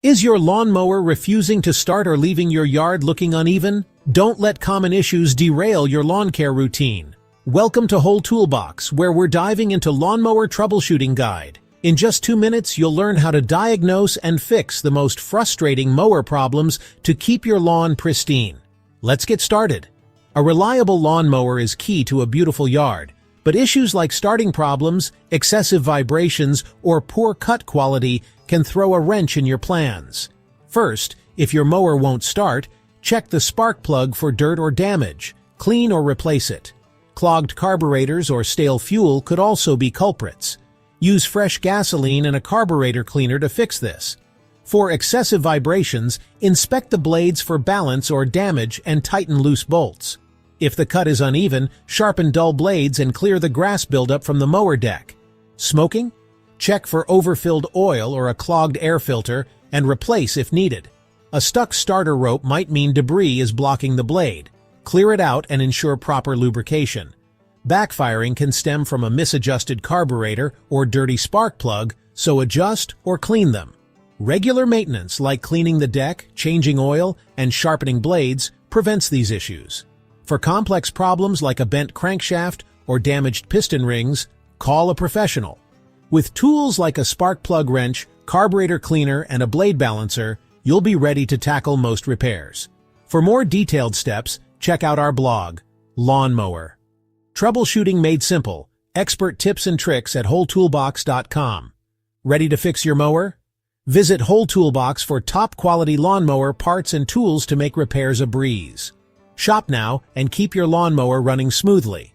Is your lawnmower refusing to start or leaving your yard looking uneven? Don't let common issues derail your lawn care routine. Welcome to WholeToolBox, where we're diving into lawnmower troubleshooting guide. In just 2 minutes, you'll learn how to diagnose and fix the most frustrating mower problems to keep your lawn pristine. Let's get started. A reliable lawnmower is key to a beautiful yard, but issues like starting problems, excessive vibrations, or poor cut quality can throw a wrench in your plans. First, if your mower won't start, check the spark plug for dirt or damage. Clean or replace it. Clogged carburetors or stale fuel could also be culprits. Use fresh gasoline and a carburetor cleaner to fix this. For excessive vibrations, inspect the blades for balance or damage and tighten loose bolts. If the cut is uneven, sharpen dull blades and clear the grass buildup from the mower deck. Smoking? Check for overfilled oil or a clogged air filter and replace if needed. A stuck starter rope might mean debris is blocking the blade. Clear it out and ensure proper lubrication. Backfiring can stem from a misadjusted carburetor or dirty spark plug, so adjust or clean them. Regular maintenance like cleaning the deck, changing oil, and sharpening blades prevents these issues. For complex problems like a bent crankshaft or damaged piston rings, call a professional. With tools like a spark plug wrench, carburetor cleaner, and a blade balancer, you'll be ready to tackle most repairs. For more detailed steps, check out our blog, Lawn Mower Troubleshooting Made Simple, expert tips and tricks at WholeToolBox.com. Ready to fix your mower? Visit WholeToolBox for top-quality lawnmower parts and tools to make repairs a breeze. Shop now and keep your lawnmower running smoothly.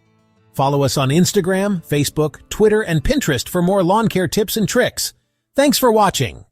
Follow us on Instagram, Facebook, Twitter, and Pinterest for more lawn care tips and tricks. Thanks for watching.